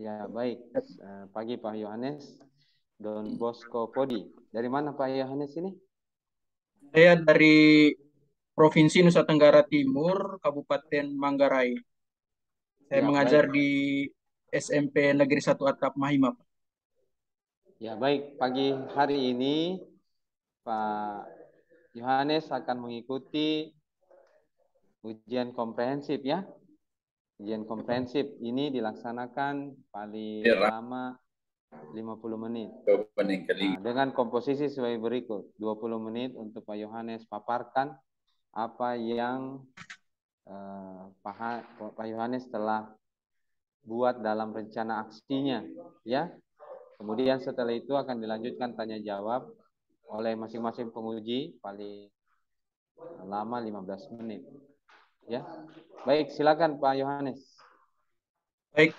Ya, baik. Pagi Pak Yohanes, Don Bosco Podi. Dari mana Pak Yohanes ini? Saya dari Provinsi Nusa Tenggara Timur, Kabupaten Manggarai. Saya Ya, mengajar baik. di SMP Negeri 1 Atap Mahima, Pak. Ya, baik. Pagi hari ini Pak Yohanes akan mengikuti ujian komprehensif ya. Ujian komprehensif ini dilaksanakan paling Ya, lama 50 menit. jawaban yang Nah, kelima. dengan komposisi sebagai berikut. 20 menit untuk Pak Yohanes paparkan apa yang Pak Yohanes telah buat dalam rencana aksinya, ya. Kemudian setelah itu akan dilanjutkan tanya jawab oleh masing-masing penguji paling lama 15 menit, ya. Baik, silakan Pak Yohanes. Baik,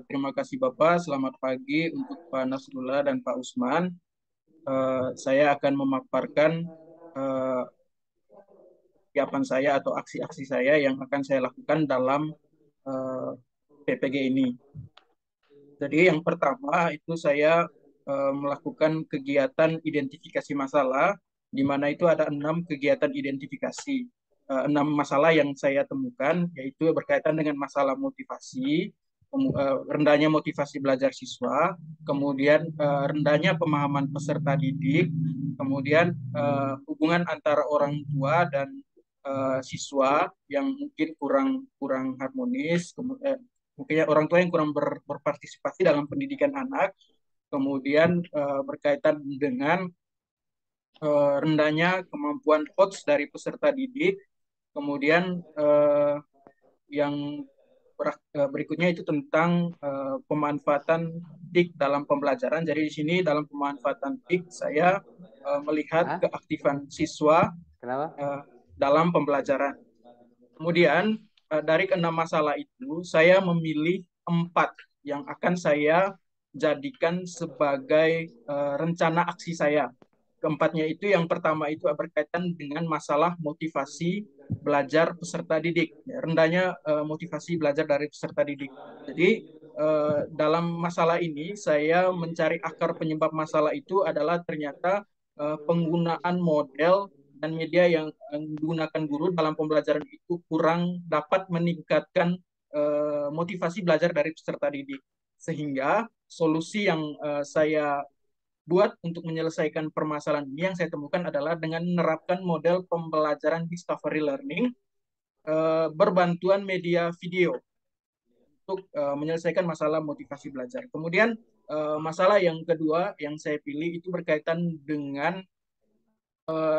terima kasih Bapak. Selamat pagi untuk Pak Nasrullah dan Pak Usman. Saya akan memaparkan eh, persiapan saya atau aksi-aksi saya yang akan saya lakukan dalam eh, PPG ini. Jadi yang pertama itu saya melakukan kegiatan identifikasi masalah, di mana itu ada 6 kegiatan identifikasi. 6 masalah yang saya temukan, yaitu berkaitan dengan masalah motivasi, rendahnya motivasi belajar siswa, kemudian rendahnya pemahaman peserta didik, kemudian hubungan antara orang tua dan siswa yang mungkin kurang kurang harmonis, mungkin orang tua yang kurang berpartisipasi dalam pendidikan anak, kemudian berkaitan dengan rendahnya kemampuan coach dari peserta didik, kemudian yang berikutnya itu tentang pemanfaatan TIK dalam pembelajaran. Jadi di sini dalam pemanfaatan TIK saya melihat Hah? keaktifan siswa Kenapa? dalam pembelajaran. Kemudian dari ke 6 masalah itu saya memilih 4 yang akan saya jadikan sebagai rencana aksi saya. Keempatnya itu yang pertama itu berkaitan dengan masalah motivasi belajar peserta didik. Ya, rendahnya motivasi belajar dari peserta didik. Jadi dalam masalah ini saya mencari akar penyebab masalah itu adalah ternyata penggunaan model dan media yang digunakan guru dalam pembelajaran itu kurang dapat meningkatkan motivasi belajar dari peserta didik. Sehingga solusi yang saya buat untuk menyelesaikan permasalahan ini yang saya temukan adalah dengan menerapkan model pembelajaran discovery learning berbantuan media video untuk menyelesaikan masalah motivasi belajar. Kemudian masalah yang kedua yang saya pilih itu berkaitan dengan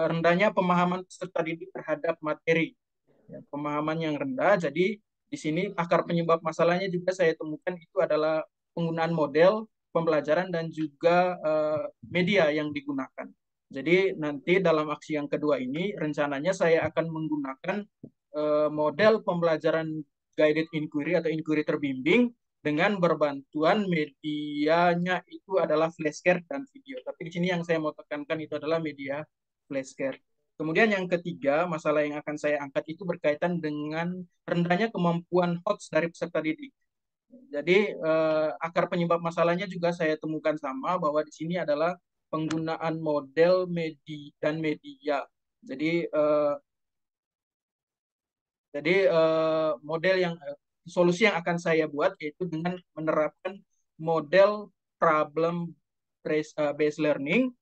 rendahnya pemahaman peserta didik terhadap materi. Ya, pemahaman yang rendah. Jadi di sini akar penyebab masalahnya juga saya temukan itu adalah penggunaan model pembelajaran dan juga media yang digunakan. Jadi nanti dalam aksi yang kedua ini rencananya saya akan menggunakan model pembelajaran guided inquiry atau inquiry terbimbing dengan berbantuan medianya itu adalah flashcard dan video. Tapi di sini yang saya mau tekankan itu adalah media flashcard. Kemudian yang ketiga, masalah yang akan saya angkat itu berkaitan dengan rendahnya kemampuan HOTS dari peserta didik. Jadi akar penyebab masalahnya juga saya temukan sama bahwa di sini adalah penggunaan model media. Jadi model yang solusi yang akan saya buat yaitu dengan menerapkan model problem based learning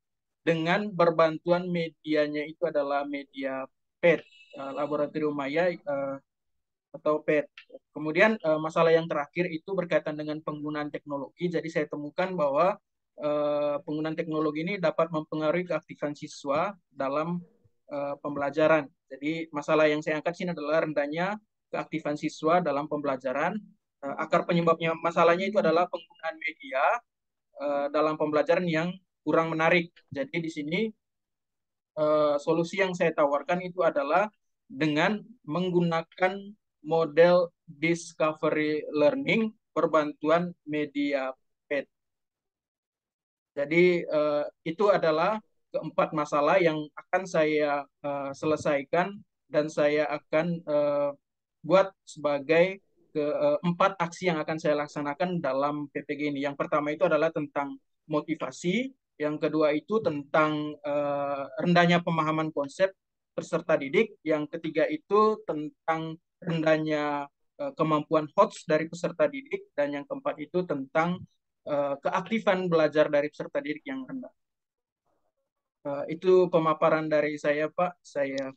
dengan berbantuan medianya itu adalah media PET, laboratorium maya atau PET. Kemudian masalah yang terakhir itu berkaitan dengan penggunaan teknologi. Jadi saya temukan bahwa penggunaan teknologi ini dapat mempengaruhi keaktifan siswa dalam pembelajaran. Jadi masalah yang saya angkat sini adalah rendahnya keaktifan siswa dalam pembelajaran. Akar penyebabnya masalahnya itu adalah penggunaan media dalam pembelajaran yang kurang menarik. Jadi di sini solusi yang saya tawarkan itu adalah dengan menggunakan model discovery learning berbantuan media PET. Jadi itu adalah keempat masalah yang akan saya selesaikan dan saya akan buat sebagai keempat aksi yang akan saya laksanakan dalam PPG ini. Yang pertama itu adalah tentang motivasi, yang kedua itu tentang rendahnya pemahaman konsep peserta didik, yang ketiga itu tentang rendahnya kemampuan HOTS dari peserta didik, dan yang keempat itu tentang keaktifan belajar dari peserta didik yang rendah. Itu pemaparan dari saya, Pak. Saya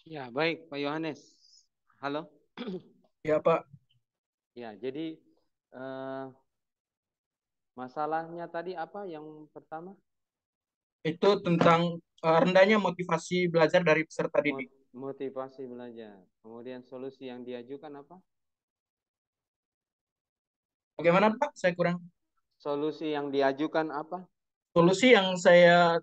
Ya, baik, Pak Yohanes. Halo. Ya, Pak. Ya, jadi masalahnya tadi apa yang pertama? Itu tentang rendahnya motivasi belajar dari peserta didik. Motivasi belajar. Kemudian solusi yang diajukan apa? Bagaimana, Pak? Saya kurang. Solusi yang diajukan apa? Solusi yang saya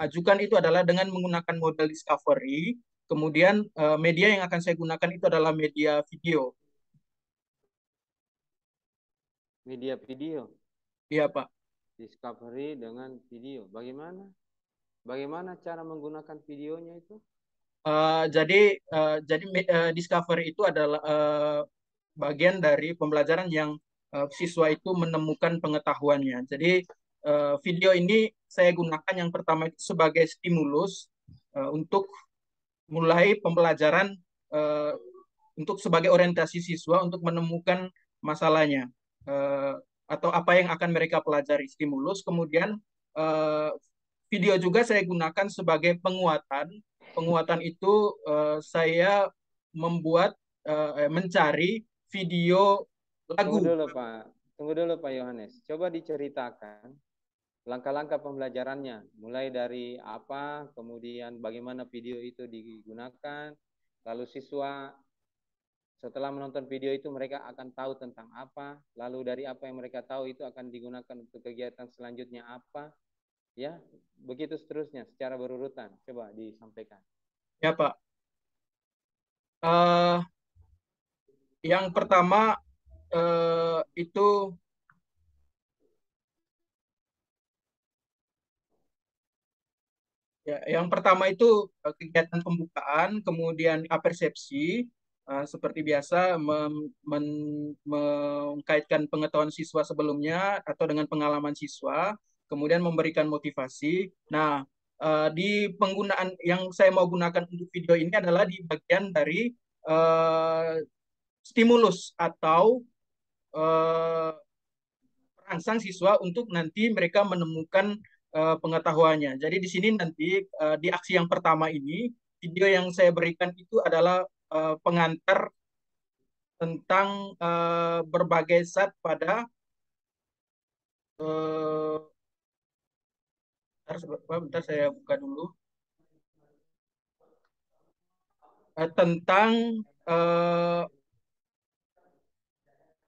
ajukan itu adalah dengan menggunakan model discovery. Kemudian media yang akan saya gunakan itu adalah media video. Media video. Iya, Pak. Discovery dengan video. Bagaimana? Bagaimana cara menggunakan videonya itu? Jadi discovery itu adalah bagian dari pembelajaran yang siswa itu menemukan pengetahuannya. Jadi video ini saya gunakan yang pertama itu sebagai stimulus untuk mulai pembelajaran uh, untuk sebagai orientasi siswa untuk menemukan masalahnya uh, atau apa yang akan mereka pelajari, stimulus. Kemudian uh, video juga saya gunakan sebagai penguatan. Penguatan itu saya membuat mencari video Tunggu lagu. dulu, Pak. Tunggu dulu, Pak Yohanes. Coba diceritakan langkah-langkah pembelajarannya. Mulai dari apa, kemudian bagaimana video itu digunakan, lalu siswa setelah menonton video itu mereka akan tahu tentang apa, lalu dari apa yang mereka tahu itu akan digunakan untuk kegiatan selanjutnya apa, ya, begitu seterusnya secara berurutan. Coba disampaikan. Ya, Pak. Uh, yang pertama itu ya, yang pertama itu kegiatan pembukaan, kemudian apersepsi, seperti biasa mengkaitkan pengetahuan siswa sebelumnya atau dengan pengalaman siswa, kemudian memberikan motivasi. Nah, di penggunaan yang saya mau gunakan untuk video ini adalah di bagian dari eh, stimulus atau eh, perangsang siswa untuk nanti mereka menemukan pengetahuannya. Jadi di sini nanti di aksi yang pertama ini video yang saya berikan itu adalah pengantar tentang berbagai zat pada uh, bentar saya buka dulu tentang uh,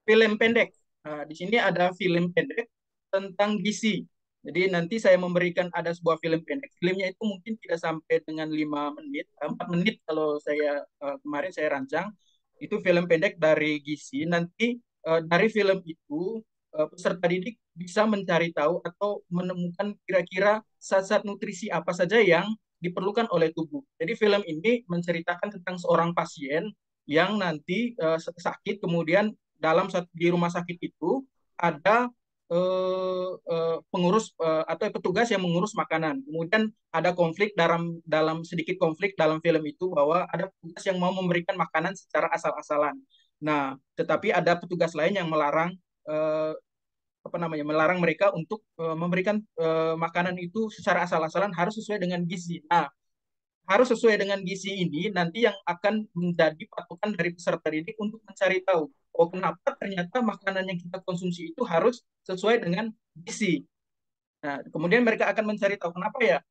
film pendek. Nah, di sini ada film pendek tentang gizi. Jadi nanti saya memberikan ada sebuah film pendek. Filmnya itu mungkin tidak sampai dengan 5 menit, 4 menit kalau saya kemarin saya rancang. Itu film pendek dari gizi. Nanti dari film itu peserta didik bisa mencari tahu atau menemukan kira-kira zat-zat nutrisi apa saja yang diperlukan oleh tubuh. Jadi film ini menceritakan tentang seorang pasien yang nanti sakit kemudian di rumah sakit itu ada pengurus atau petugas yang mengurus makanan. Kemudian ada konflik dalam sedikit konflik dalam film itu bahwa ada petugas yang mau memberikan makanan secara asal-asalan. Nah, tetapi ada petugas lain yang melarang melarang mereka untuk memberikan makanan itu secara asal-asalan, harus sesuai dengan gizi. Nah, harus sesuai dengan gizi ini nanti yang akan menjadi patokan dari peserta didik untuk mencari tahu, oh kenapa ternyata makanan yang kita konsumsi itu harus sesuai dengan gizi. Nah, kemudian mereka akan mencari tahu kenapa ya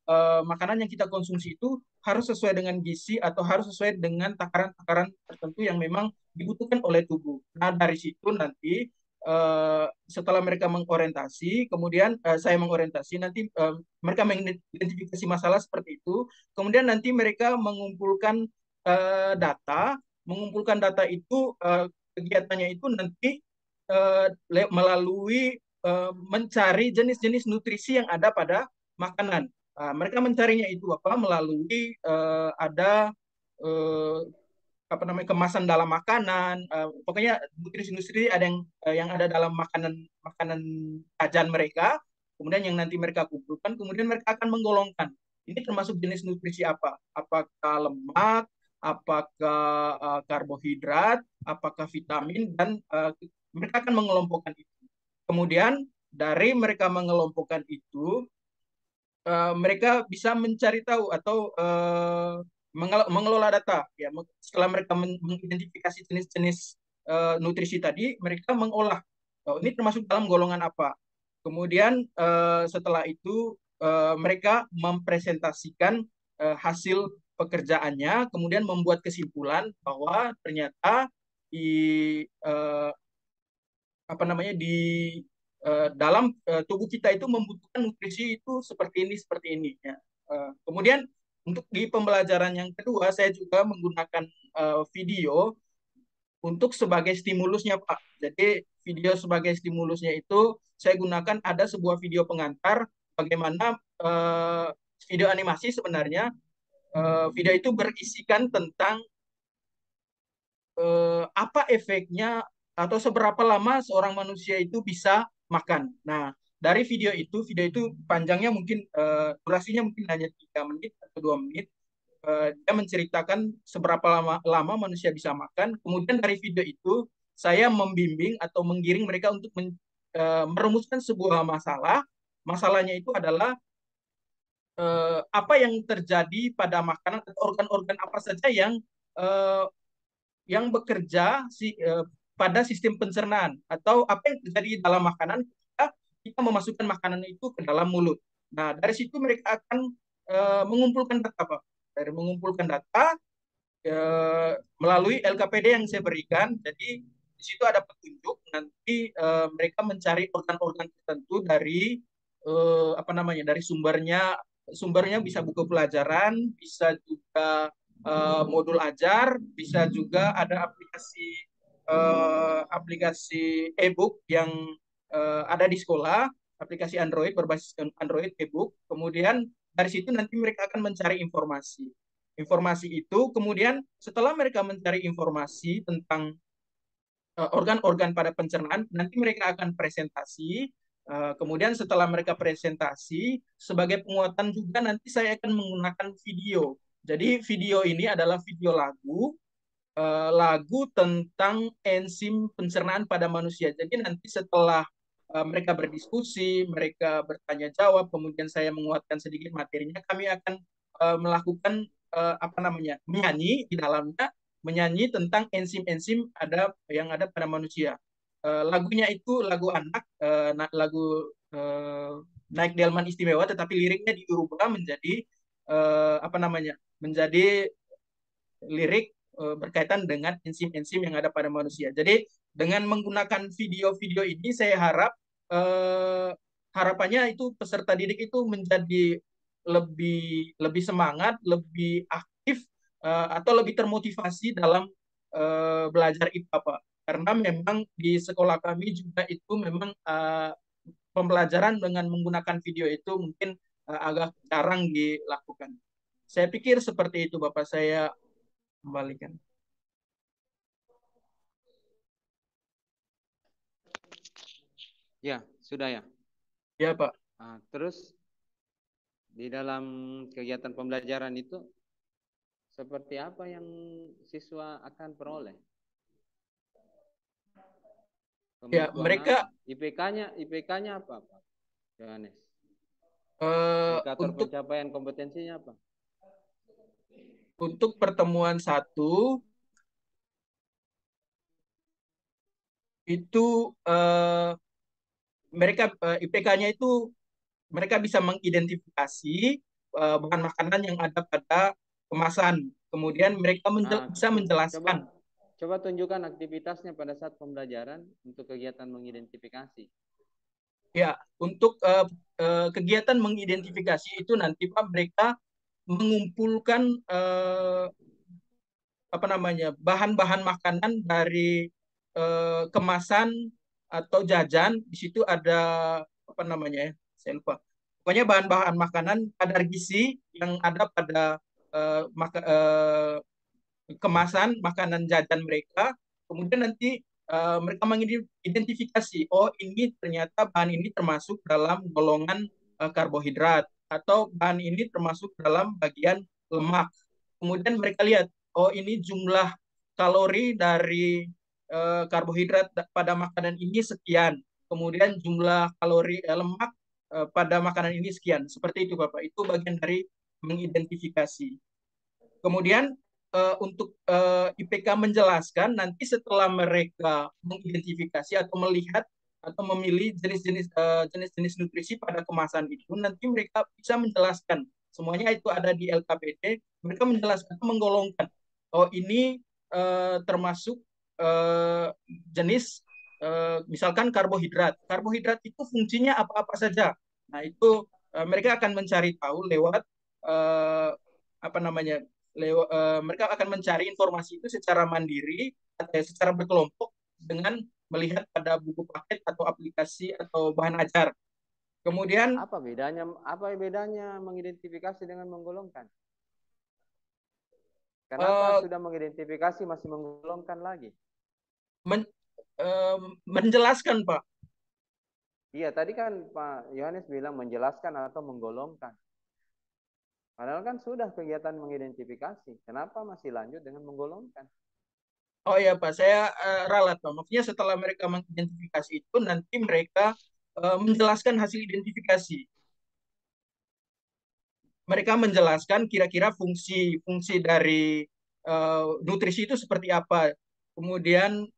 makanan yang kita konsumsi itu harus sesuai dengan gizi atau harus sesuai dengan takaran-takaran tertentu yang memang dibutuhkan oleh tubuh. Nah, dari situ nanti setelah mereka mengorientasi, kemudian saya mengorientasi, nanti mereka mengidentifikasi masalah seperti itu, kemudian nanti mereka mengumpulkan data itu kegiatannya itu nanti melalui mencari jenis-jenis nutrisi yang ada pada makanan. Mereka mencarinya itu apa? Melalui ada apa namanya, kemasan dalam makanan, pokoknya nutrisi-nutrisi ada yang ada dalam makanan makanan jajan mereka, kemudian yang nanti mereka kumpulkan, kemudian mereka akan menggolongkan ini termasuk jenis nutrisi apa, apakah lemak, apakah karbohidrat, apakah vitamin, dan mereka akan mengelompokkan itu. Kemudian dari mereka mengelompokkan itu, mereka bisa mencari tahu atau mengelola data ya. Setelah mereka mengidentifikasi jenis-jenis nutrisi tadi, mereka mengolah, oh, ini termasuk dalam golongan apa. Kemudian setelah itu mereka mempresentasikan hasil pekerjaannya, kemudian membuat kesimpulan bahwa ternyata di apa namanya, di dalam tubuh kita itu membutuhkan nutrisi itu seperti ini ya. Kemudian untuk di pembelajaran yang kedua, saya juga menggunakan video untuk sebagai stimulusnya, Pak. Jadi video sebagai stimulusnya itu saya gunakan, ada sebuah video pengantar bagaimana video animasi sebenarnya. Video itu berisikan tentang apa efeknya atau seberapa lama seorang manusia itu bisa makan. Nah, dari video itu panjangnya mungkin durasinya mungkin hanya 3 menit atau 2 menit. Dia menceritakan seberapa lama manusia bisa makan. Kemudian dari video itu saya membimbing atau menggiring mereka untuk merumuskan sebuah masalah. Masalahnya itu adalah apa yang terjadi pada makanan atau organ-organ apa saja eh, yang bekerja pada sistem pencernaan, atau apa yang terjadi dalam makanan ketika kita memasukkan makanan itu ke dalam mulut. Nah, dari situ mereka akan mengumpulkan data, Pak. Dari mengumpulkan data melalui LKPD yang saya berikan. Jadi di situ ada petunjuk, nanti mereka mencari organ-organ tertentu dari apa namanya, dari sumbernya bisa buku pelajaran, bisa juga modul ajar, bisa juga ada aplikasi e-book yang ada di sekolah, aplikasi Android berbasis Android e-book. Kemudian dari situ nanti mereka akan mencari informasi. Informasi itu kemudian setelah mereka mencari informasi tentang organ-organ pada pencernaan, nanti mereka akan presentasi. Kemudian setelah mereka presentasi, sebagai penguatan juga nanti saya akan menggunakan video. Jadi video ini adalah video lagu tentang enzim pencernaan pada manusia. Jadi nanti setelah mereka berdiskusi, mereka bertanya jawab, kemudian saya menguatkan sedikit materinya, kami akan melakukan apa namanya, menyanyi di dalamnya, menyanyi tentang enzim-enzim yang ada pada manusia. Lagunya itu lagu anak, lagu Naik Delman Istimewa, tetapi liriknya diubah menjadi apa namanya, menjadi lirik berkaitan dengan enzim-enzim yang ada pada manusia. Jadi dengan menggunakan video-video ini, saya harap harapannya itu peserta didik itu menjadi lebih lebih semangat, lebih aktif, atau lebih termotivasi dalam belajar IPA, Pak. Karena memang di sekolah kami juga itu memang pembelajaran dengan menggunakan video itu mungkin agak jarang dilakukan. Saya pikir seperti itu, Bapak. Saya kembalikan. Ya, sudah ya. Ya, Pak. Nah, terus di dalam kegiatan pembelajaran itu seperti apa yang siswa akan peroleh? Ya, Kemampuan mereka apa? IPK-nya apa, Pak Yohanes? Indikator untuk pencapaian kompetensinya apa? pertemuan satu itu mereka IPK-nya itu mereka bisa mengidentifikasi bahan makanan yang ada pada kemasan. Kemudian mereka Ah, bisa menjelaskan. coba tunjukkan aktivitasnya pada saat pembelajaran untuk kegiatan mengidentifikasi. Ya, untuk kegiatan mengidentifikasi itu nanti Pak, mereka mengumpulkan apa namanya, bahan-bahan makanan dari kemasan atau jajan. Di situ ada apa namanya ya, saya lupa. Pokoknya bahan-bahan makanan kadar gizi yang ada pada kemasan makanan jajan mereka, kemudian nanti mereka mengidentifikasi, oh ini ternyata bahan ini termasuk dalam golongan karbohidrat, atau bahan ini termasuk dalam bagian lemak. Kemudian mereka lihat, oh ini jumlah kalori dari karbohidrat pada makanan ini sekian, kemudian jumlah kalori lemak pada makanan ini sekian. Seperti itu Bapak, itu bagian dari mengidentifikasi. Kemudian untuk IPK menjelaskan nanti setelah mereka mengidentifikasi atau melihat atau memilih jenis-jenis nutrisi pada kemasan itu, nanti mereka bisa menjelaskan semuanya itu ada di LKPD. Mereka menjelaskan atau menggolongkan, oh ini termasuk jenis misalkan karbohidrat. Karbohidrat itu fungsinya apa-apa saja. Nah itu mereka akan mencari tahu lewat apa namanya, mereka akan mencari informasi itu secara mandiri atau secara berkelompok dengan melihat pada buku paket atau aplikasi atau bahan ajar. Kemudian Apa bedanya mengidentifikasi dengan menggolongkan? Kenapa uh, sudah mengidentifikasi masih menggolongkan lagi? men, menjelaskan Pak. Iya, tadi kan Pak Yohanes bilang menjelaskan atau menggolongkan. Padahal kan sudah kegiatan mengidentifikasi. Kenapa masih lanjut dengan menggolongkan? Oh ya Pak, saya ralat Pak. Maksudnya setelah mereka mengidentifikasi itu, nanti mereka menjelaskan hasil identifikasi. Mereka menjelaskan kira-kira fungsi dari nutrisi itu seperti apa. Kemudian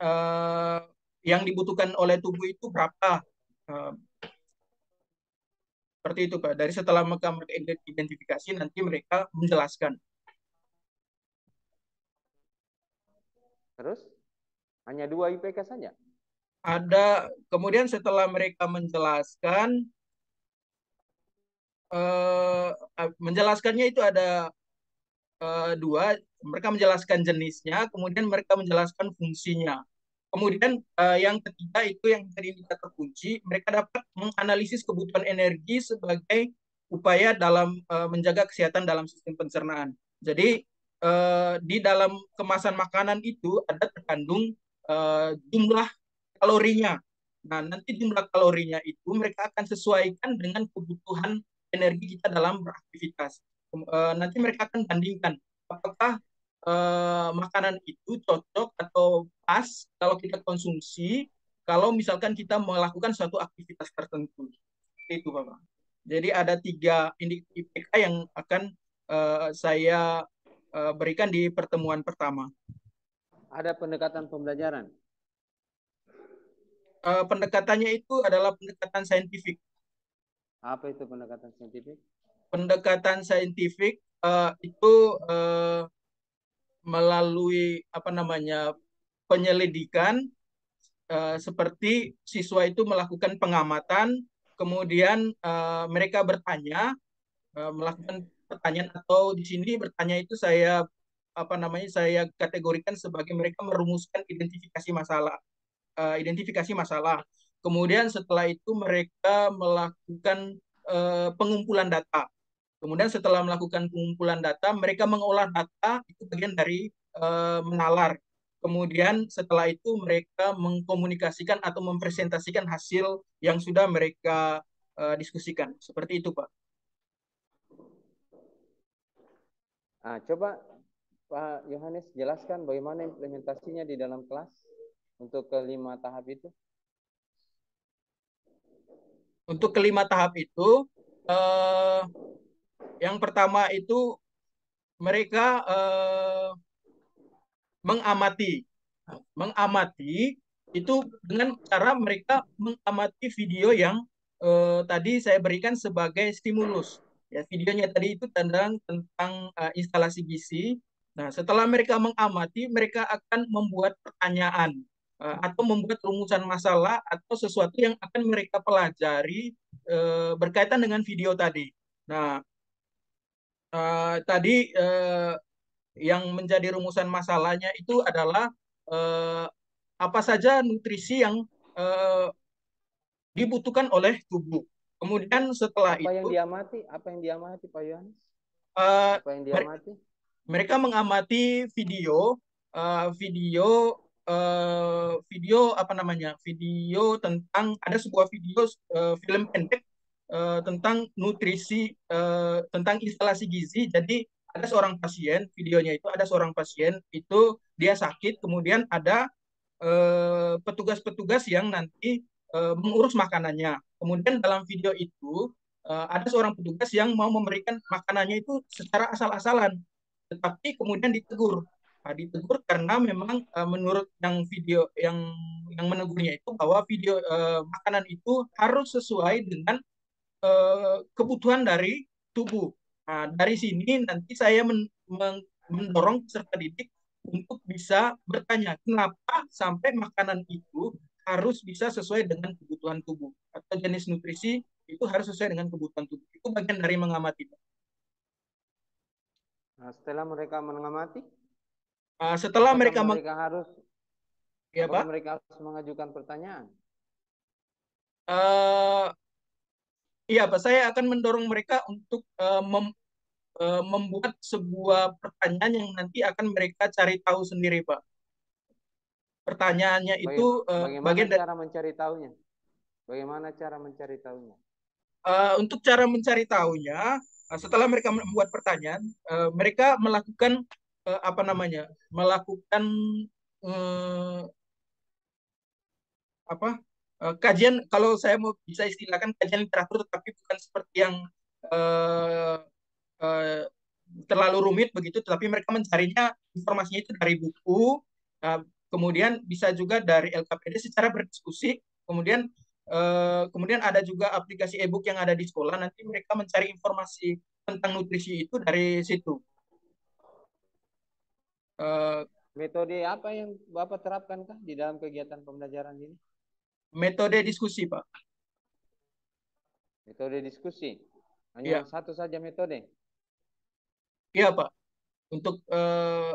yang dibutuhkan oleh tubuh itu berapa. Uh, Seperti itu Pak. Dari setelah mereka identifikasi, nanti mereka menjelaskan. Terus hanya 2 IPK saja. Kemudian setelah mereka menjelaskannya itu ada dua, mereka menjelaskan jenisnya, kemudian mereka menjelaskan fungsinya. Kemudian yang ketiga itu yang jadi indikator kunci, mereka dapat menganalisis kebutuhan energi sebagai upaya dalam menjaga kesehatan dalam sistem pencernaan. Jadi di dalam kemasan makanan itu ada terkandung jumlah kalorinya. Nah, nanti jumlah kalorinya itu mereka akan sesuaikan dengan kebutuhan energi kita dalam beraktivitas. Nanti mereka akan bandingkan apakah makanan itu cocok atau pas kalau kita konsumsi kalau misalkan kita melakukan suatu aktivitas tertentu. Itu Bapak. Jadi ada 3 IPK yang akan saya berikan di pertemuan pertama. Ada pendekatan pembelajaran. Pendekatannya itu adalah pendekatan saintifik. Apa itu pendekatan saintifik? Pendekatan saintifik itu melalui apa namanya, penyelidikan, seperti siswa itu melakukan pengamatan, kemudian mereka bertanya, melakukan pertanyaan, atau di sini bertanya itu saya apa namanya, saya kategorikan sebagai mereka merumuskan identifikasi masalah. Kemudian setelah itu mereka melakukan pengumpulan data. Kemudian setelah melakukan pengumpulan data, mereka mengolah data, itu bagian dari menalar. Kemudian setelah itu mereka mengkomunikasikan atau mempresentasikan hasil yang sudah mereka diskusikan. Seperti itu, Pak. Coba Pak Yohanes jelaskan bagaimana implementasinya di dalam kelas untuk kelima tahap itu. Untuk kelima tahap itu, yang pertama itu mereka mengamati. Mengamati itu dengan cara mereka mengamati video yang tadi saya berikan sebagai stimulus. Ya, videonya tadi itu tentang instalasi gizi. Nah, setelah mereka mengamati, mereka akan membuat pertanyaan atau membuat rumusan masalah atau sesuatu yang akan mereka pelajari berkaitan dengan video tadi. Nah, tadi yang menjadi rumusan masalahnya itu adalah eh, apa saja nutrisi yang eh, dibutuhkan oleh tubuh. Kemudian setelah Apa yang itu diamati? Apa yang diamati Pak Yohanes? eh, Apa yang diamati? mereka mengamati video, video apa namanya, video tentang, ada sebuah video film pendek tentang nutrisi, tentang instalasi gizi. Jadi ada seorang pasien, videonya itu ada seorang pasien itu dia sakit, kemudian ada petugas-petugas yang nanti mengurus makanannya. Kemudian dalam video itu ada seorang petugas yang mau memberikan makanannya itu secara asal-asalan, tetapi kemudian ditegur. Nah, ditegur karena memang menurut yang video yang menegurnya itu bahwa video makanan itu harus sesuai dengan kebutuhan dari tubuh. Nah, dari sini nanti saya mendorong peserta didik untuk bisa bertanya, kenapa sampai makanan itu harus bisa sesuai dengan kebutuhan tubuh, atau jenis nutrisi itu harus sesuai dengan kebutuhan tubuh. Itu bagian dari mengamati. Nah, setelah mereka mengamati, Setelah apakah mereka mereka harus ya apakah Pak, mereka harus mengajukan pertanyaan? uh, iya Pak, saya akan mendorong mereka untuk membuat sebuah pertanyaan yang nanti akan mereka cari tahu sendiri, Pak. Pertanyaannya itu Bagaimana bagian dari cara mencari tahunya? Bagaimana cara mencari tahunya? untuk cara mencari tahunya, setelah mereka membuat pertanyaan, mereka melakukan apa namanya, melakukan eh, apa kajian, kalau saya mau bisa istilahkan kajian literatur, tetapi bukan seperti yang eh, eh, terlalu rumit begitu, tetapi mereka mencarinya informasinya itu dari buku, kemudian bisa juga dari LKPD secara berdiskusi, kemudian kemudian ada juga aplikasi e-book yang ada di sekolah, nanti mereka mencari informasi tentang nutrisi itu dari situ. Eh, Metode apa yang Bapak terapkan kah di dalam kegiatan pembelajaran ini? Metode diskusi, Pak. Metode diskusi. Hanya Iya, satu saja metode. iya Pak. Untuk eh,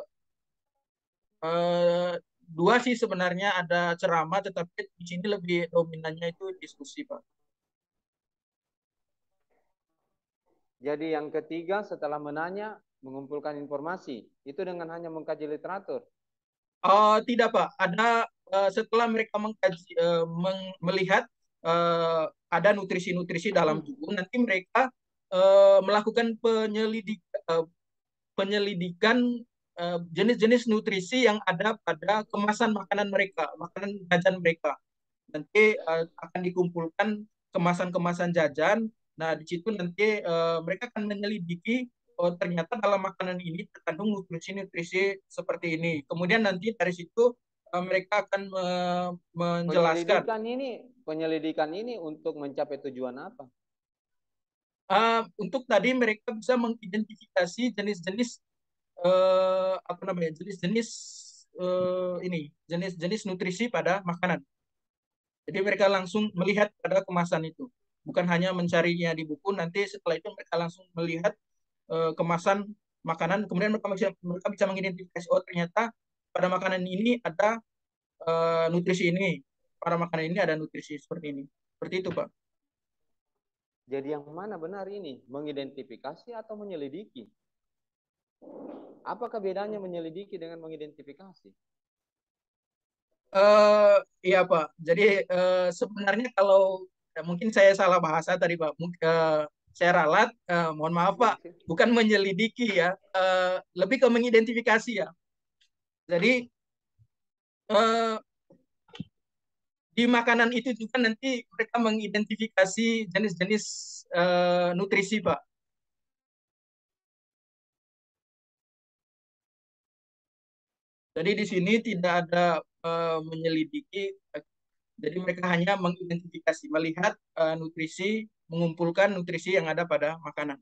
dua sih sebenarnya, ada ceramah, tetapi di sini lebih dominannya itu diskusi, Pak. Jadi yang ketiga setelah menanya, mengumpulkan informasi. Itu dengan hanya mengkaji literatur. Tidak Pak, ada setelah mereka mengkaji, melihat ada nutrisi-nutrisi dalam tubuh, nanti mereka melakukan penyelidikan jenis-jenis nutrisi yang ada pada kemasan makanan mereka, makanan jajan mereka. Nanti akan dikumpulkan kemasan-kemasan jajan. Nah, di situ nanti mereka akan menyelidiki, oh ternyata dalam makanan ini terkandung nutrisi-nutrisi seperti ini. Kemudian nanti dari situ mereka akan menjelaskan. Penyelidikan ini untuk mencapai tujuan apa? Untuk tadi mereka bisa mengidentifikasi jenis-jenis apa namanya, jenis-jenis ini, jenis-jenis nutrisi pada makanan. Jadi mereka langsung melihat pada kemasan itu, bukan hanya mencarinya di buku. Nanti setelah itu mereka langsung melihat kemasan makanan, kemudian mereka bisa mengidentifikasi, oh ternyata pada makanan ini ada nutrisi ini, pada makanan ini ada nutrisi seperti ini. Seperti itu, Pak. Jadi yang mana benar ini? Mengidentifikasi atau menyelidiki? Apakah bedanya menyelidiki dengan mengidentifikasi? Iya, Pak. Jadi sebenarnya kalau mungkin saya salah bahasa tadi, Pak. Saya ralat, mohon maaf, Pak. Bukan menyelidiki ya, lebih ke mengidentifikasi ya. Jadi eh, di makanan itu juga nanti mereka mengidentifikasi jenis-jenis nutrisi, Pak. Jadi di sini tidak ada menyelidiki, jadi mereka hanya mengidentifikasi, melihat nutrisi, mengumpulkan nutrisi yang ada pada makanan.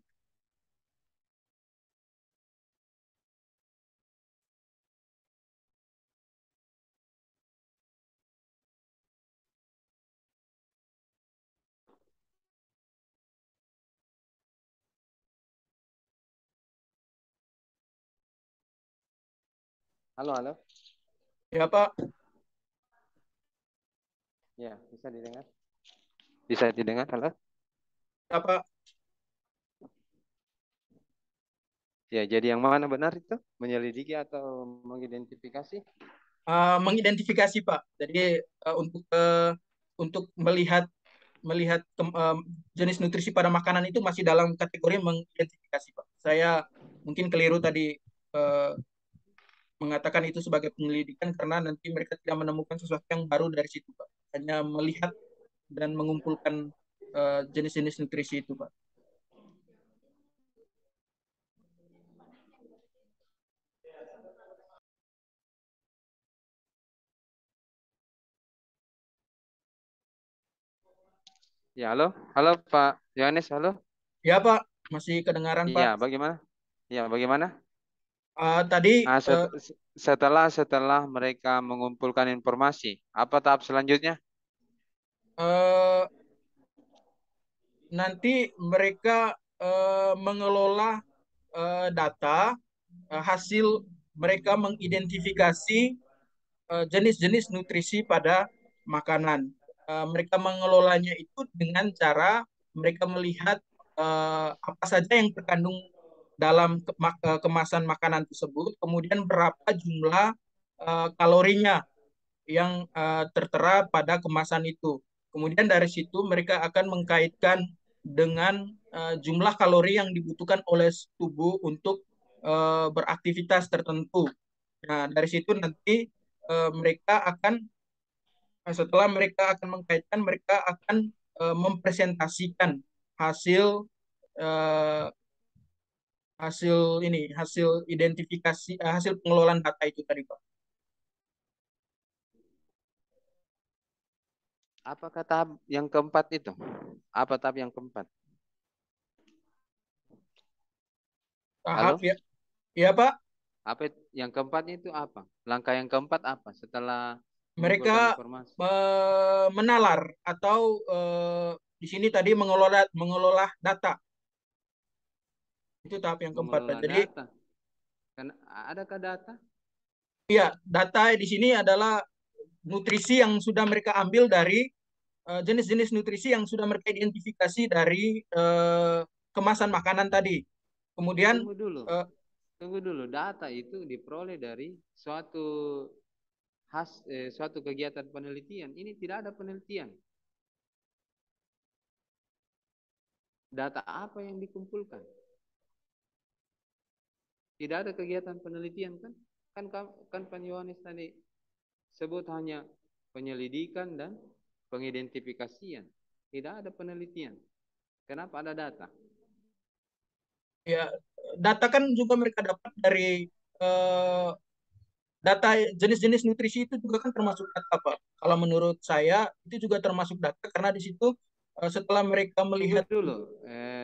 Halo, halo. Ya, Pak. Ya, bisa didengar? Bisa didengar, halo? Ya, Pak. Ya, jadi yang mana benar itu? Menyelidiki atau mengidentifikasi? Mengidentifikasi Pak. Jadi untuk melihat melihat jenis nutrisi pada makanan itu masih dalam kategori mengidentifikasi Pak. Saya mungkin keliru tadi eh, mengatakan itu sebagai penyelidikan karena nanti mereka tidak menemukan sesuatu yang baru dari situ Pak. Hanya melihat dan mengumpulkan jenis-jenis nutrisi itu Pak. Ya, halo. Halo Pak Yohanes, halo. Ya Pak, masih kedengaran Iya, Pak. bagaimana? Iya, bagaimana? Tadi Nah, setelah mereka mengumpulkan informasi, apa tahap selanjutnya? eh, nanti mereka mengelola data hasil mereka mengidentifikasi jenis-jenis nutrisi pada makanan. Mereka mengelolanya itu dengan cara mereka melihat apa saja yang terkandung dalam kemasan makanan tersebut, kemudian berapa jumlah kalorinya yang tertera pada kemasan itu. Kemudian dari situ mereka akan mengkaitkan dengan jumlah kalori yang dibutuhkan oleh tubuh untuk beraktivitas tertentu. Nah, dari situ nanti mereka akan setelah mereka akan mengkaitkan, mereka akan mempresentasikan hasil eh, hasil identifikasi, hasil pengelolaan data itu tadi, Pak. Apakah tahap yang keempat itu? Apa tahap yang keempat? Tahap Halo? ya, ya Pak. Yang keempatnya itu apa? Langkah yang keempat apa setelah mengumpulkan Mereka informasi? menalar atau di sini tadi mengelola mengelola data. Itu tahap yang keempat, Pak. Mengelola Jadi, data. Karena adakah data? ya, data di sini adalah nutrisi yang sudah mereka ambil dari jenis-jenis nutrisi yang sudah mereka identifikasi dari kemasan makanan tadi. Kemudian Tunggu dulu. eh, Tunggu dulu. Data itu diperoleh dari suatu kegiatan penelitian. Ini tidak ada penelitian. Data apa yang dikumpulkan? Tidak ada kegiatan penelitian kan? Kan Pak Yohanes tadi sebut hanya penyelidikan dan pengidentifikasian. Tidak ada penelitian. Kenapa ada data? ya data kan juga mereka dapat dari eh, data jenis-jenis nutrisi itu juga kan termasuk data, Pak. Kalau menurut saya itu juga termasuk data karena di situ setelah mereka Tunggu melihat dulu.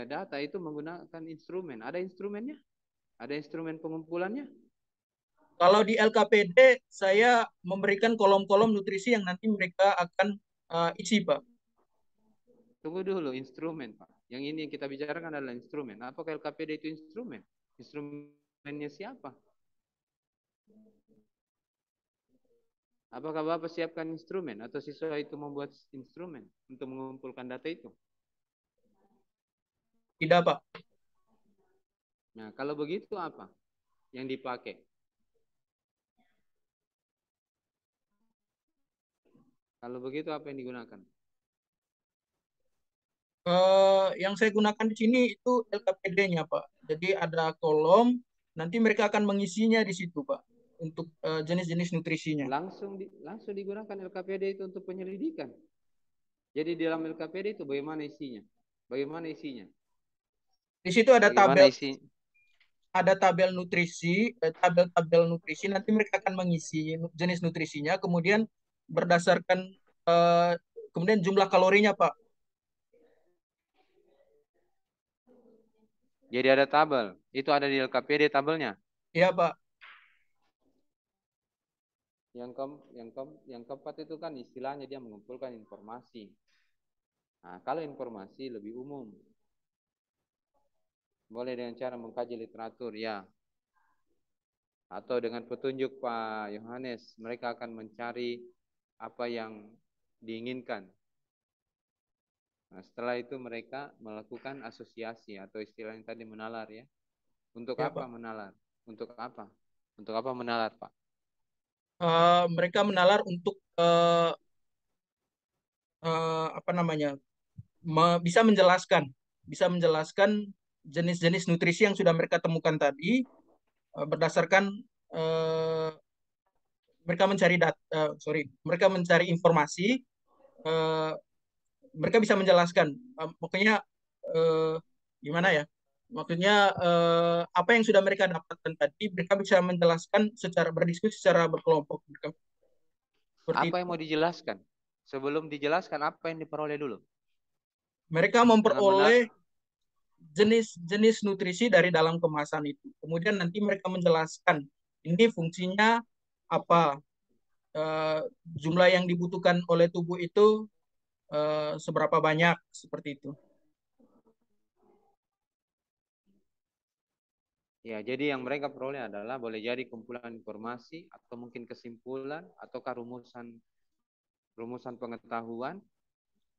Data itu menggunakan instrumen. Ada instrumennya? Ada instrumen pengumpulannya? kalau di LKPD saya memberikan kolom-kolom nutrisi yang nanti mereka akan isi, Pak. Tunggu dulu, instrumen, Pak. Yang ini yang kita bicarakan adalah instrumen. Apakah LKPD itu instrumen? Instrumennya siapa? Apakah Bapak siapkan instrumen atau siswa itu membuat instrumen untuk mengumpulkan data itu? Tidak, Pak. Nah, kalau begitu apa yang dipakai? Kalau begitu apa yang digunakan? Yang saya gunakan di sini itu LKPD-nya, Pak. Jadi ada kolom, nanti mereka akan mengisinya di situ, Pak, untuk jenis-jenis nutrisinya. Langsung digunakan LKPD itu untuk penyelidikan. Jadi di dalam LKPD itu bagaimana isinya? Bagaimana isinya? Di situ Bagaimana isi? ada tabel-tabel nutrisi. Nanti mereka akan mengisi jenis nutrisinya, kemudian berdasarkan eh, kemudian jumlah kalorinya, Pak. Jadi ada tabel. Itu ada di LKPD tabelnya. Iya, Pak. Yang keempat itu kan istilahnya dia mengumpulkan informasi. Nah, kalau informasi lebih umum, boleh dengan cara mengkaji literatur, ya. Atau dengan petunjuk Pak Yohanes, mereka akan mencari apa yang diinginkan. Nah, setelah itu mereka melakukan asosiasi atau istilahnya tadi menalar, ya. Untuk Ya, apa Pak. menalar? Untuk apa? Untuk apa menalar, Pak? Mereka menalar untuk apa namanya? Bisa menjelaskan jenis-jenis nutrisi yang sudah mereka temukan tadi berdasarkan eh, mereka mencari mereka mencari informasi, eh, mereka bisa menjelaskan. Makanya eh, gimana ya? Maksudnya apa yang sudah mereka dapatkan tadi, mereka bisa menjelaskan secara berdiskusi secara berkelompok. Seperti Apa itu. yang mau dijelaskan? Sebelum dijelaskan, apa yang diperoleh dulu? Mereka Dengan benar, memperoleh jenis-jenis nutrisi dari dalam kemasan itu. Kemudian nanti mereka menjelaskan ini fungsinya apa, jumlah yang dibutuhkan oleh tubuh itu seberapa banyak, seperti itu. ya, jadi yang mereka peroleh adalah boleh jadi kumpulan informasi atau mungkin kesimpulan ataukah rumusan rumusan pengetahuan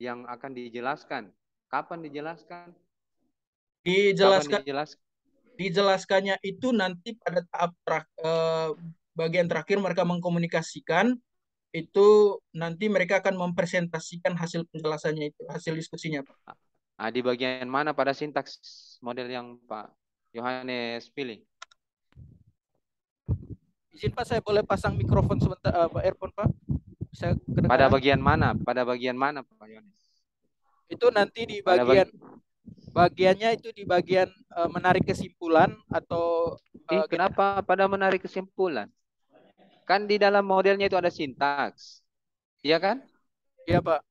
yang akan dijelaskan. Kapan dijelaskan? Kapan Dijelaskan dijelaskan? dijelaskannya itu nanti pada tahap bagian terakhir mereka mengkomunikasikan itu, nanti mereka akan mempresentasikan hasil penjelasannya itu, hasil diskusinya, Pak. Di bagian mana pada sintaks model yang Pak Yohanes pilih? Izin Pak, saya boleh pasang mikrofon sebentar, earphone Pak? Bisa Pada kedengaran? bagian mana? Pada bagian mana Pak Yohanes? Itu nanti di Pada bagi bagiannya itu di bagian menarik kesimpulan atau kenapa pada menarik kesimpulan? Kan di dalam modelnya itu ada sintaks. Iya kan? ya Pak,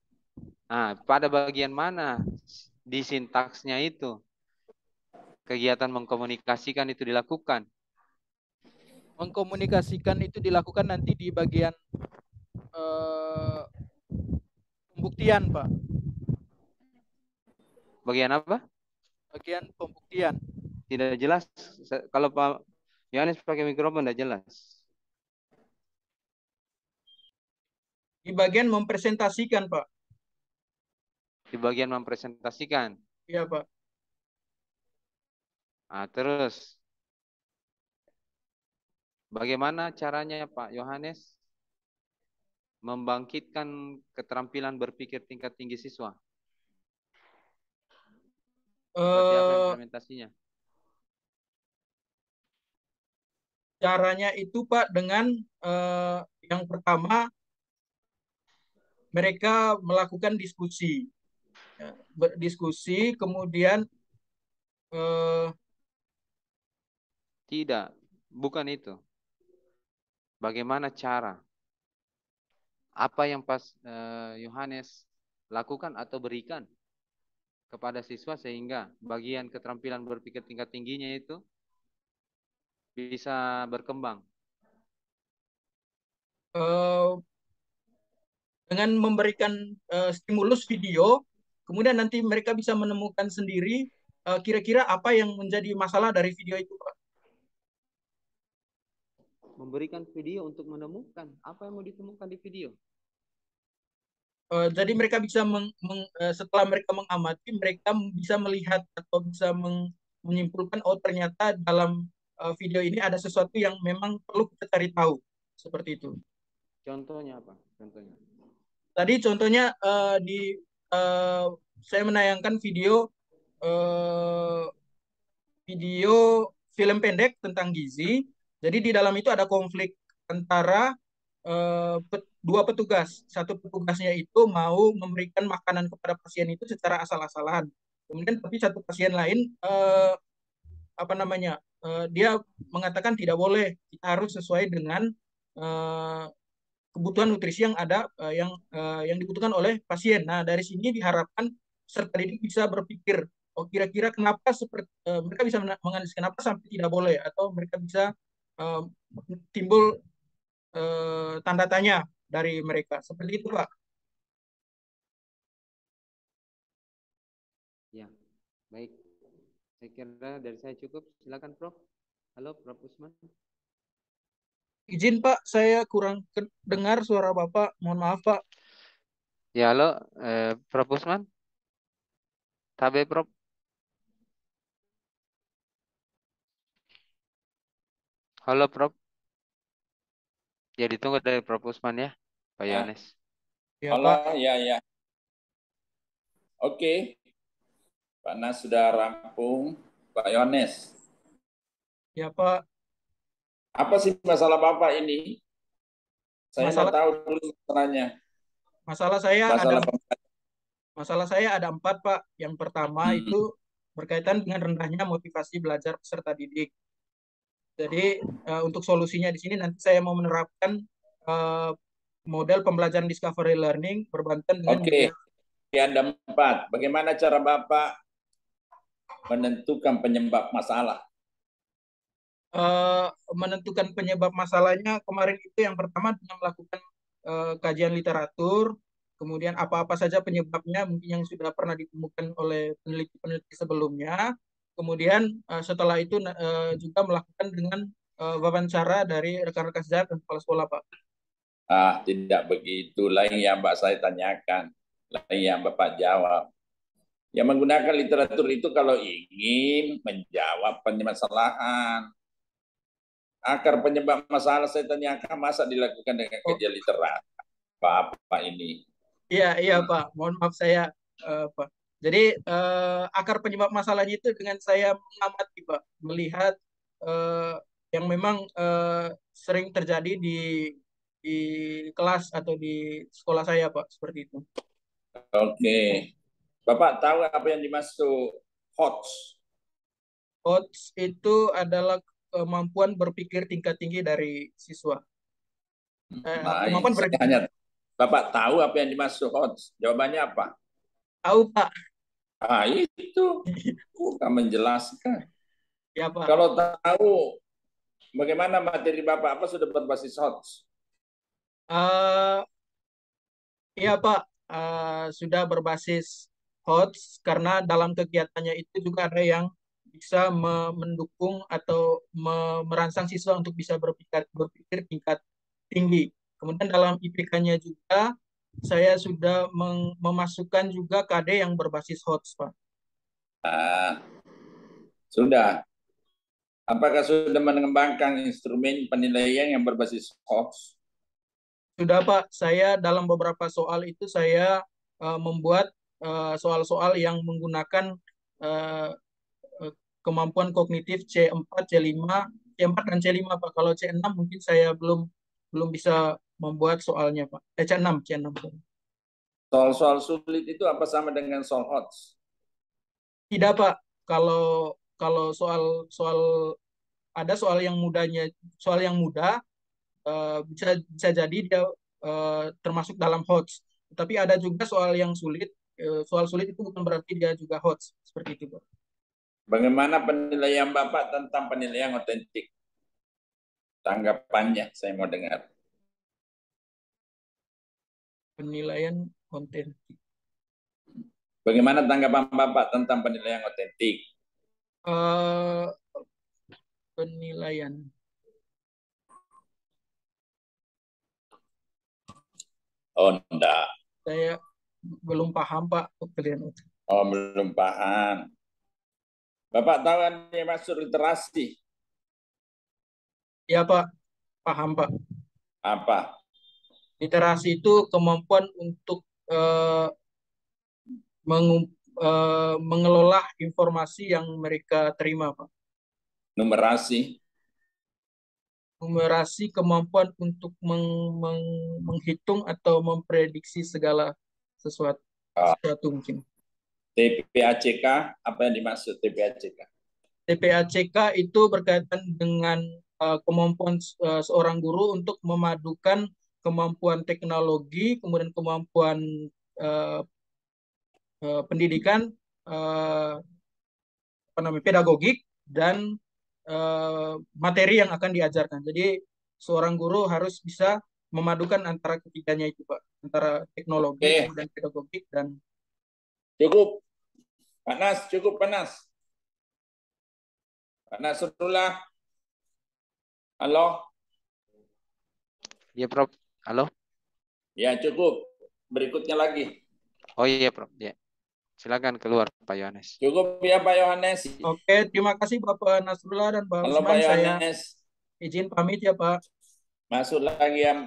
Nah, pada bagian mana di sintaksnya itu kegiatan mengkomunikasikan itu dilakukan? mengkomunikasikan itu dilakukan nanti di bagian eh, pembuktian Pak, Bagian apa? bagian pembuktian. Tidak jelas. Kalau Pak Yohanes pakai mikrofon tidak jelas. Di bagian mempresentasikan Pak. Di bagian mempresentasikan. Iya Pak. Nah, terus bagaimana caranya Pak Yohanes membangkitkan keterampilan berpikir tingkat tinggi siswa? Seperti apa Eh, implementasinya? Caranya itu Pak dengan eh, yang pertama mereka melakukan diskusi, ya, berdiskusi, kemudian eh, Tidak, bukan itu. Bagaimana cara? Apa yang pas Yohanes lakukan atau berikan kepada siswa sehingga bagian keterampilan berpikir tingkat tingginya itu bisa berkembang. eh, dengan memberikan stimulus video, kemudian nanti mereka bisa menemukan sendiri kira-kira apa yang menjadi masalah dari video itu Pak. Memberikan video untuk menemukan apa yang mau ditemukan di video. Jadi mereka bisa setelah mereka mengamati, mereka bisa melihat atau bisa menyimpulkan, oh ternyata dalam video ini ada sesuatu yang memang perlu kita cari tahu, seperti itu. Contohnya apa? Contohnya. Tadi contohnya eh, saya menayangkan eh, video film pendek tentang gizi. Jadi di dalam itu ada konflik antara dua petugas. Satu petugasnya itu mau memberikan makanan kepada pasien itu secara asal-asalan. Kemudian tapi satu pasien lain apa namanya? Dia mengatakan tidak boleh, kita harus sesuai dengan eh, kebutuhan nutrisi yang ada, yang dibutuhkan oleh pasien. Nah, dari sini diharapkan peserta didik bisa berpikir, oh kira-kira kenapa mereka bisa menganalisis kenapa sampai tidak boleh, atau mereka bisa uh, timbul tanda tanya dari mereka. Seperti itu, Pak. Ya, baik. Saya kira dari saya cukup. Silakan Prof. Halo Prof Usman. Izin, Pak, saya kurang dengar suara Bapak. Mohon maaf, Pak. Ya, halo Prof Usman. Tabe Prof. Halo, Prof. Ya, ditunggu dari Prof. Usman ya, Pak Ah, Yohanes. Ya, halo, Pak. ya. Oke, Pak Nas sudah rampung. Pak Yohanes, Ya, Pak. apa sih masalah Bapak ini? Saya mau Masalah tahu dulu masalahnya. masalah saya ada Masalah masalah saya ada 4, Pak. Yang pertama Hmm, itu berkaitan dengan rendahnya motivasi belajar peserta didik. Jadi untuk solusinya di sini nanti saya mau menerapkan eh, model pembelajaran discovery learning berbantu dengan Oke, media. Ada 4. Bagaimana cara Bapak menentukan penyebab masalah? eh, Menentukan penyebab masalahnya kemarin itu yang pertama dengan melakukan kajian literatur, kemudian apa-apa saja penyebabnya mungkin yang sudah pernah ditemukan oleh peneliti-peneliti sebelumnya, kemudian setelah itu juga melakukan dengan wawancara dari rekan-rekan sejawat dan kepala sekolah, Pak. Tidak begitu. Lain yang Mbak saya tanyakan. Lain yang Bapak jawab. Yang menggunakan literatur itu kalau ingin menjawab permasalahan. Akar penyebab masalah saya tanyakan masa dilakukan dengan Oh, kajian literat. Bapak ini. iya, iya, Pak. Mohon maaf saya, Pak. Jadi akar penyebab masalahnya itu dengan saya mengamati, Pak, melihat eh, yang memang sering terjadi di kelas atau di sekolah saya, Pak, seperti itu. Oke. Bapak tahu apa yang dimaksud HOTS? Coach itu adalah kemampuan berpikir tingkat tinggi dari siswa. Baik, Kemampuan saya berpikir hanya Bapak tahu apa yang dimaksud HOTS. Jawabannya apa? tahu, Pak. Itu bukan menjelaskan. Ya, Pak. Kalau tahu bagaimana materi Bapak apa sudah berbasis HOTS? Eh, iya, Pak. Sudah berbasis HOTS karena dalam kegiatannya itu juga ada yang bisa mendukung atau merangsang siswa untuk bisa berpikir tingkat tinggi. Kemudian dalam IPK-nya juga saya sudah memasukkan juga KD yang berbasis HOTS, Pak. Ah, sudah. Apakah sudah mengembangkan instrumen penilaian yang berbasis HOTS? Sudah, Pak. Saya dalam beberapa soal itu saya membuat soal-soal yang menggunakan eh, kemampuan kognitif C4, C5, C4 dan C5, Pak. Kalau C6 mungkin saya belum belum bisa membuat soalnya, Pak. C6, C6. Soal-soal sulit itu apa sama dengan soal HOTS? Tidak, Pak. Kalau kalau soal soal ada soal yang mudah bisa bisa jadi dia termasuk dalam HOTS. Tapi ada juga soal yang sulit. Soal sulit itu bukan berarti dia juga HOTS. Seperti itu, Pak. Bagaimana penilaian Bapak tentang penilaian otentik? Tanggapannya saya mau dengar. Penilaian konten. Bagaimana tanggapan Bapak tentang penilaian otentik? Eh, Penilaian. Oh, enggak. Saya belum paham, Pak, penilaian itu. Oh, belum paham. Bapak tahu kan yang maksud literasi? Ya, Pak, paham, Pak. Apa? Literasi itu kemampuan untuk mengelola informasi yang mereka terima, Pak. Numerasi? Numerasi kemampuan untuk menghitung atau memprediksi segala sesuatu, Oh, sesuatu mungkin. TPACK? Apa yang dimaksud TPACK? TPACK itu berkaitan dengan kemampuan seorang guru untuk memadukan kemampuan teknologi, kemudian kemampuan uh, pendidikan, uh, apa namanya, pedagogik, dan materi yang akan diajarkan. Jadi seorang guru harus bisa memadukan antara ketiganya itu, Pak, antara teknologi, Oke, kemudian pedagogik dan cukup. Panas, cukup panas. Panas dululah. Halo? Ya, Prof. Halo. Ya, cukup. Berikutnya lagi. Oh iya, Prof. Ya. Silakan keluar, Pak Yohanes. Cukup ya Pak Yohanes. Oke, terima kasih Bapak Nasrullah dan Pak Halo Pak Usman. Saya Yohanes. Izin pamit ya, Pak. Masuk lagi yang